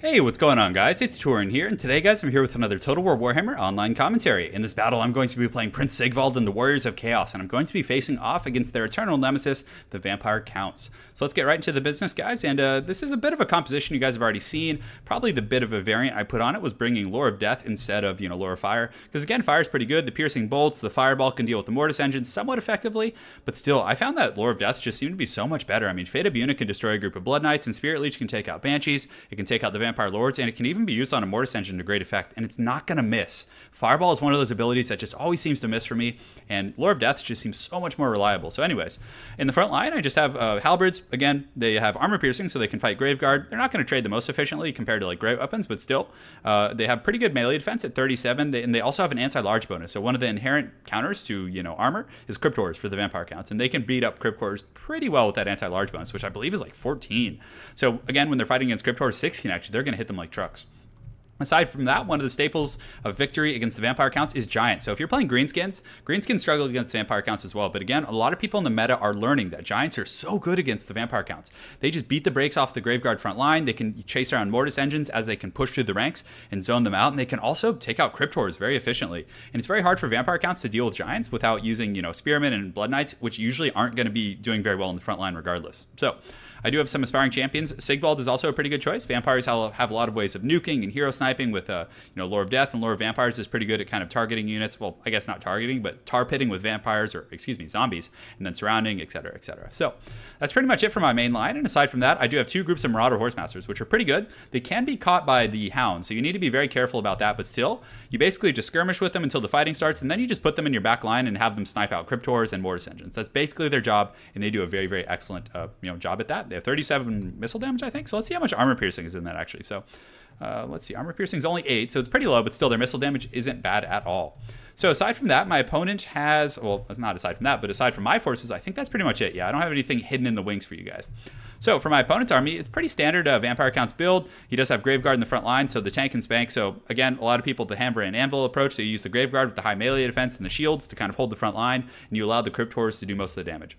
Hey, what's going on, guys? It's Turin here, and today, guys, I'm here with another Total War Warhammer online commentary. In this battle, I'm going to be playing Prince Sigvald and the Warriors of Chaos, and I'm going to be facing off against their eternal nemesis, the Vampire Counts. So let's get right into the business, guys, and this is a bit of a composition you guys have already seen. Probably the bit of a variant I put on it was bringing Lore of Death instead of, Lore of Fire, because again, Fire is pretty good. The Piercing Bolts, the Fireball can deal with the Mortis Engine somewhat effectively, but still, I found that Lore of Death just seemed to be so much better. I mean, Fate of Una can destroy a group of Blood Knights, and Spirit Leech can take out Banshees, it can take out the Vampire Lords, and it can even be used on a Mortis Engine to great effect, and it's not going to miss. Fireball is one of those abilities that just always seems to miss for me, and Lore of Death just seems so much more reliable. So anyways, in the front line, I just have Halberds. Again, they have armor piercing, so they can fight Graveguard. They're not going to trade the most efficiently compared to like great weapons, but still, they have pretty good melee defense at 37, and they also have an anti-large bonus. So one of the inherent counters to, armor is Cryptors for the Vampire Counts, and they can beat up Cryptors pretty well with that anti-large bonus, which I believe is like 14. So again, when they're fighting against Cryptors 16, actually, they're going to hit them like trucks. Aside from that, one of the staples of victory against the Vampire Counts is Giants. So if you're playing Greenskins struggle against Vampire Counts as well. But again, a lot of people in the meta are learning that Giants are so good against the Vampire Counts. They just beat the brakes off the Graveguard front line. They can chase around Mortis Engines as they can push through the ranks and zone them out. And they can also take out Cryptors very efficiently. And it's very hard for Vampire Counts to deal with Giants without using, Spearmen and Blood Knights, which usually aren't going to be doing very well in the front line regardless. So I do have some aspiring champions. Sigvald is also a pretty good choice. Vampires have a lot of ways of nuking and hero sniping with, Lore of Death, and Lore of Vampires is pretty good at kind of targeting units. Well, I guess not targeting, but tar pitting with vampires, or excuse me, zombies, and then surrounding, etc., etc. So that's pretty much it for my main line. And aside from that, I do have two groups of Marauder Horsemasters, which are pretty good. They can be caught by the Hound, so you need to be very careful about that. But still, you basically just skirmish with them until the fighting starts, and then you just put them in your back line and have them snipe out Cryptors and Mortis Engines. That's basically their job, and they do a very, very excellent, job at that. They have 37 missile damage, I think. So let's see how much armor piercing is in that actually. So let's see, armor piercing is only 8, so it's pretty low, but still their missile damage isn't bad at all. So aside from that, my opponent has, well, it's not aside from that, but aside from my forces, I think that's pretty much it. Yeah, I don't have anything hidden in the wings for you guys. So for my opponent's army, it's pretty standard Vampire Counts build. He does have Graveguard in the front line, so the tank can spank. So again, a lot of people, the hammer and anvil approach, they use the Graveguard with the high melee defense and the shields to kind of hold the front line, and you allow the Cryptors to do most of the damage.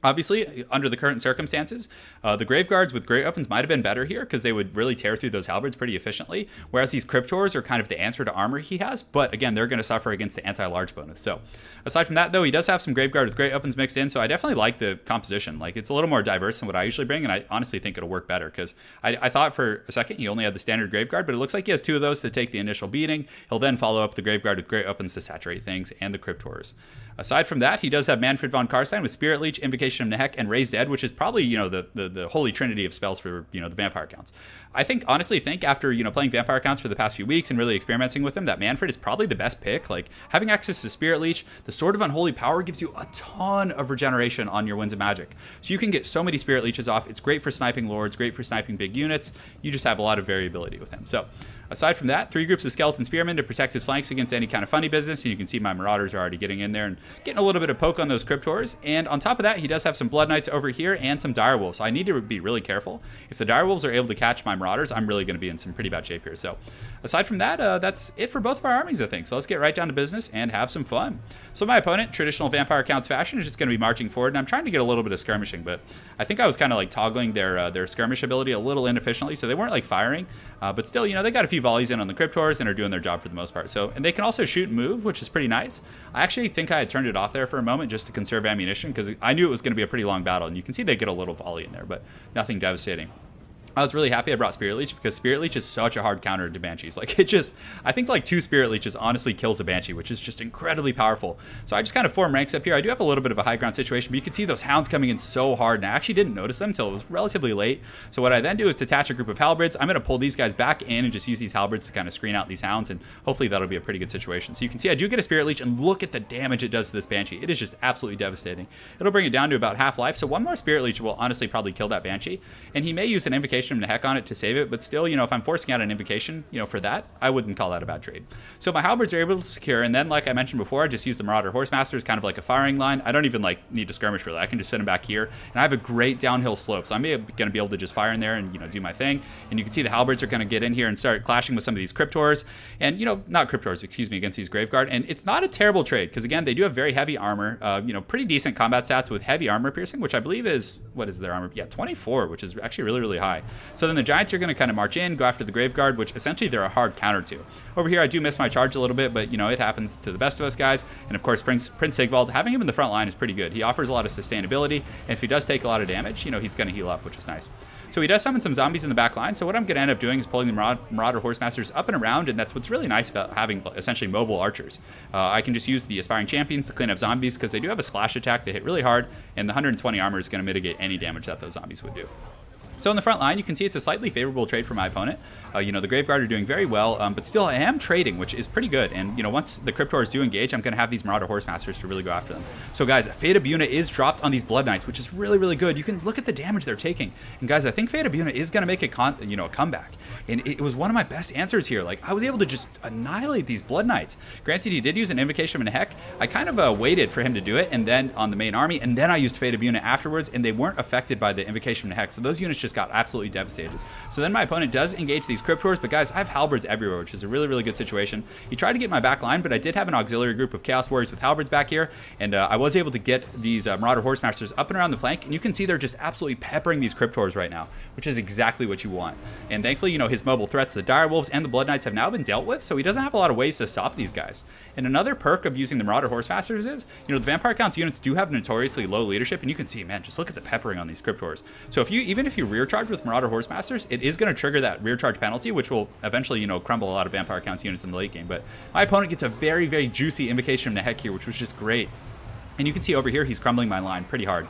Obviously, under the current circumstances, the Graveguards with great weapons might have been better here because they would really tear through those halberds pretty efficiently, whereas these Cryptors are kind of the answer to armor he has, but again, they're going to suffer against the anti-large bonus. So aside from that, though, he does have some Graveguard with great weapons mixed in, so I definitely like the composition. Like, it's a little more diverse than what I usually bring, and I honestly think it'll work better because I thought for a second he only had the standard Graveguard, but it looks like he has two of those to take the initial beating. He'll then follow up the Graveguard with great weapons to saturate things and the Cryptors. Aside from that, he does have Manfred von Karstein with Spirit Leech, Invocation of Nehek, and Raise Dead, which is probably, the holy trinity of spells for, the Vampire Counts. I honestly think after, playing Vampire Counts for the past few weeks and really experimenting with them, that Manfred is probably the best pick. Like, having access to Spirit Leech, the Sword of Unholy Power gives you a ton of regeneration on your Winds of Magic. So you can get so many Spirit Leeches off. It's great for sniping Lords, great for sniping big units. You just have a lot of variability with him. So aside from that, 3 groups of Skeleton Spearmen to protect his flanks against any kind of funny business. And you can see my Marauders are already getting in there and getting a little bit of poke on those Cryptors. And on top of that, he does have some Blood Knights over here and some Direwolves. So I need to be really careful. If the Direwolves are able to catch my Marauders, I'm really going to be in some pretty bad shape here. So aside from that, that's it for both of our armies, I think. So let's get right down to business and have some fun. So my opponent, traditional Vampire Counts fashion, is just going to be marching forward. And I'm trying to get a little bit of skirmishing, but I think I was kind of like toggling their skirmish ability a little inefficiently. So they weren't like firing, but still, they got a few volleys in on the Cryptors and are doing their job for the most part. So, and they can also shoot and move, which is pretty nice. I actually think I had turned it off there for a moment just to conserve ammunition because I knew it was going to be a pretty long battle. And you can see they get a little volley in there, but nothing devastating. I was really happy I brought Spirit Leech because Spirit Leech is such a hard counter to Banshees. Like, I think like 2 Spirit Leeches honestly kills a Banshee, which is just incredibly powerful. So I just kind of form ranks up here. I do have a little bit of a high ground situation, but you can see those Hounds coming in so hard, and I actually didn't notice them until it was relatively late. So what I then do is detach a group of Halberds. I'm going to pull these guys back in and just use these Halberds to kind of screen out these Hounds, and hopefully that'll be a pretty good situation. So you can see I do get a Spirit Leech, and look at the damage it does to this Banshee. It is just absolutely devastating. It'll bring it down to about half life, so one more Spirit Leech will honestly probably kill that Banshee, and he may use an Invocation of Nehek on it to save it, but still, if I'm forcing out an invocation, for that, I wouldn't call that a bad trade. So my Halberds are able to secure, and then, like I mentioned before, I just use the Marauder Horsemasters kind of like a firing line. I don't even need to skirmish really. I can just send them back here, and I have a great downhill slope, so I'm going to be able to just fire in there and, do my thing. And you can see the Halberds are going to get in here and start clashing with some of these Cryptors, and, not Cryptors, excuse me, against these Graveguard. And it's not a terrible trade, because again, they do have very heavy armor, pretty decent combat stats with heavy armor piercing, which I believe is, what is their armor? Yeah, 24, which is actually really, really high. So then the Giants are going to kind of march in, go after the Graveguard, which essentially they're a hard counter to. Over here, I do miss my charge a little bit, but, you know, it happens to the best of us guys. And, of course, Prince Sigvald, having him in the front line is pretty good. He offers a lot of sustainability, and if he does take a lot of damage, you know, he's going to heal up, which is nice. So he does summon some zombies in the back line, so what I'm going to end up doing is pulling the Marauder Horsemasters up and around, and that's what's really nice about having essentially mobile archers. I can just use the Aspiring Champions to clean up zombies, because they do have a splash attack, they hit really hard, and the 120 armor is going to mitigate any damage that those zombies would do. So in the front line, you can see it's a slightly favorable trade for my opponent. You know, the Graveguard are doing very well, but still I am trading, which is pretty good. And, you know, once the Cryptors do engage, I'm going to have these Marauder Horsemasters to really go after them. So, guys, Fate of Buna is dropped on these Blood Knights, which is really, really good. You can look at the damage they're taking. And, guys, I think Fate of Buna is going to make a comeback. And it was one of my best answers here. Like, I was able to just annihilate these Blood Knights. Granted, he did use an Invocation of Nehek. I kind of waited for him to do it, and then on the main army, and then I used Fate of Buna afterwards, and they weren't affected by the Invocation of Nehek. So those units just got absolutely devastated. So then my opponent does engage these Cryptors, but guys, I have Halberds everywhere, which is a really, really good situation. He tried to get my back line, but I did have an auxiliary group of Chaos Warriors with Halberds back here, and I was able to get these Marauder Horsemasters up and around the flank, and you can see they're just absolutely peppering these Cryptors right now, which is exactly what you want. And thankfully, you know, his mobile threats, the Direwolves and the Blood Knights, have now been dealt with, so he doesn't have a lot of ways to stop these guys. And another perk of using the Marauder Horsemasters is, you know, the Vampire Counts units do have notoriously low leadership, and you can see, man, just look at the peppering on these Cryptors. So even if you rear charge with Marauder Horsemasters, it is going to trigger that rear charge penalty, which will eventually, you know, crumble a lot of Vampire Counts units in the late game. But my opponent gets a very, very juicy Invocation of Nehek here, which was just great. And you can see over here, he's crumbling my line pretty hard.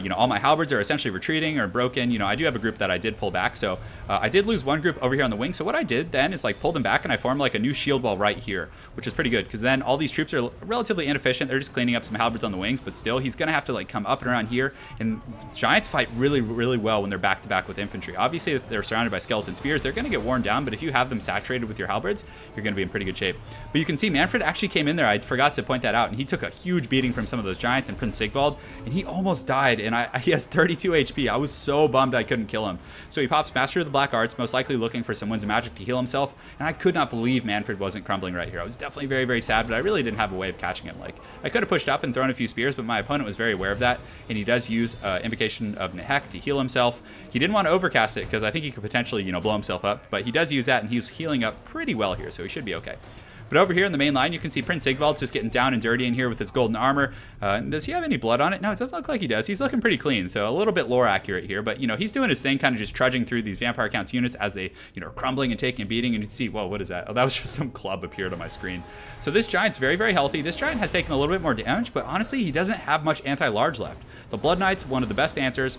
You know, all my halberds are essentially retreating or broken. You know, I do have a group that I did pull back. So I did lose one group over here on the wing. So what I did then is like pull them back and I formed like a new shield wall right here, which is pretty good because then all these troops are relatively inefficient. They're just cleaning up some halberds on the wings, but still he's going to have to like come up and around here. And Giants fight really, really well when they're back to back with infantry. Obviously, if they're surrounded by skeleton spears, they're going to get worn down. But if you have them saturated with your halberds, you're going to be in pretty good shape. But you can see Manfred actually came in there. I forgot to point that out. And he took a huge beating from some of those Giants and Prince Sigvald, and he almost died. And he has 32 HP. I was so bummed I couldn't kill him. So he pops Master of the Black Arts, most likely looking for some Winds of Magic to heal himself. And I could not believe Manfred wasn't crumbling right here. I was definitely very, very sad, but I really didn't have a way of catching him. Like, I could have pushed up and thrown a few spears, but my opponent was very aware of that. And he does use Invocation of Nehek to heal himself. He didn't want to overcast it because I think he could potentially, you know, blow himself up. But he does use that, and he's healing up pretty well here, so he should be okay. But over here in the main line, you can see Prince Sigvald just getting down and dirty in here with his golden armor. Does he have any blood on it? No, it doesn't look like he does. He's looking pretty clean, so a little bit lore accurate here. But, you know, he's doing his thing, kind of just trudging through these Vampire Counts units as they, you know, are crumbling and taking a beating. And you can see, whoa, what is that? Oh, that was just some club appeared on my screen. So this Giant's very, very healthy. This Giant has taken a little bit more damage, but honestly, he doesn't have much anti-large left. The Blood Knight's one of the best answers.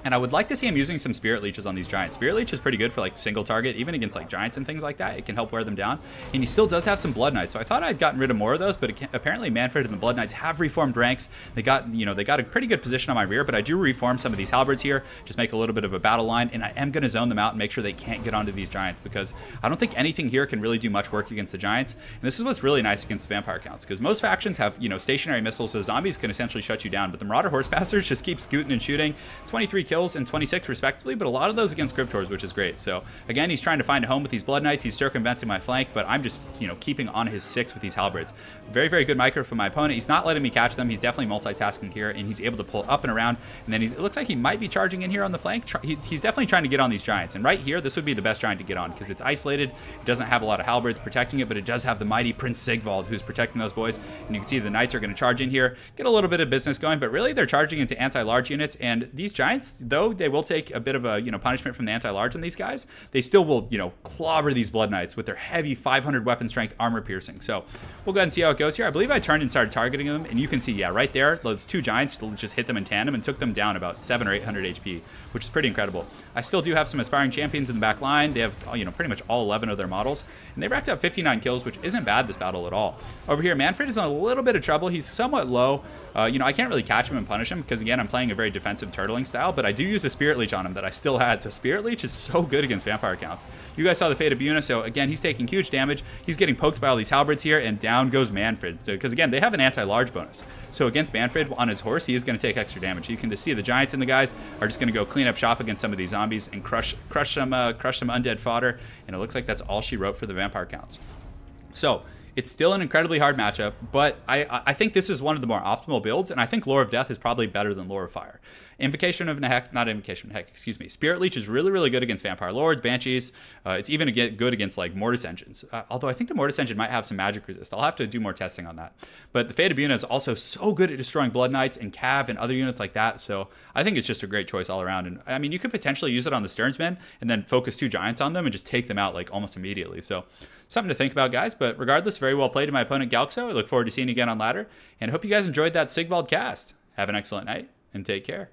And I would like to see him using some Spirit Leeches on these Giants. Spirit Leech is pretty good for like single target, even against like Giants and things like that. It can help wear them down. And he still does have some Blood Knights. So I thought I'd gotten rid of more of those, but apparently Manfred and the Blood Knights have reformed ranks. They got, you know, they got a pretty good position on my rear, but I do reform some of these halberds here, just make a little bit of a battle line. And I am going to zone them out and make sure they can't get onto these Giants because I don't think anything here can really do much work against the Giants. And this is what's really nice against the Vampire Counts because most factions have, you know, stationary missiles, so zombies can essentially shut you down. But the Marauder Horsemasters just keep scooting and shooting. 23 kills and 26 respectively, but a lot of those against Cryptors, which is great. So again, he's trying to find a home with these Blood Knights. He's circumventing my flank, but I'm just, you know, keeping on his 6 with these halberds. Very, very good micro from my opponent. He's not letting me catch them. He's definitely multitasking here, and he's able to pull up and around. And then it looks like he might be charging in here on the flank. He's definitely trying to get on these Giants. And right here, this would be the best Giant to get on because it's isolated. It doesn't have a lot of halberds protecting it, but it does have the mighty Prince Sigvald who's protecting those boys. And you can see the Knights are going to charge in here, get a little bit of business going, but really they're charging into anti-large units. And these Giants, though they will take a bit of a, you know, punishment from the anti-large on these guys, they still will, you know, clobber these Blood Knights with their heavy 500 weapon strength armor piercing. So we'll go ahead and see how it goes here. I believe I turned and started targeting them, and you can see, yeah, right there, those 2 Giants just hit them in tandem and took them down about 700 or 800 HP, which is pretty incredible. I still do have some Aspiring Champions in the back line. They have, you know, pretty much all 11 of their models, and they racked up 59 kills, which isn't bad this battle at all. Over here, Manfred is in a little bit of trouble. He's somewhat low. You know, I can't really catch him and punish him because, again, I'm playing a very defensive turtling style, but I do use a Spirit Leech on him that I still had. So Spirit Leech is so good against Vampire Counts. You guys saw the Fate of Buna, so again, he's taking huge damage. He's getting poked by all these halberds here, and down goes Manfred. So, because again, they have an anti-large bonus. So against Manfred on his horse, he is going to take extra damage. You can just see the Giants and the guys are just going to go clean up shop against some of these zombies and crush some undead fodder. And it looks like that's all she wrote for the Vampire Counts. So It's still an incredibly hard matchup, but I think this is one of the more optimal builds, and I think Lore of Death is probably better than Lore of Fire. Invocation of Heck, not Invocation of Heck, excuse me. Spirit Leech is really, really good against Vampire Lords, Banshees. It's even good against like Mortis Engines. Although I think the Mortis Engine might have some magic resist. I'll have to do more testing on that. But the Fate of Buna is also so good at destroying Blood Knights and Cav and other units like that. So I think it's just a great choice all around. And I mean, you could potentially use it on the Stearnsmen and then focus 2 Giants on them and just take them out like almost immediately. So something to think about, guys. But regardless, very well played to my opponent, Galxo. I look forward to seeing you again on ladder. And I hope you guys enjoyed that Sigvald cast. Have an excellent night and take care.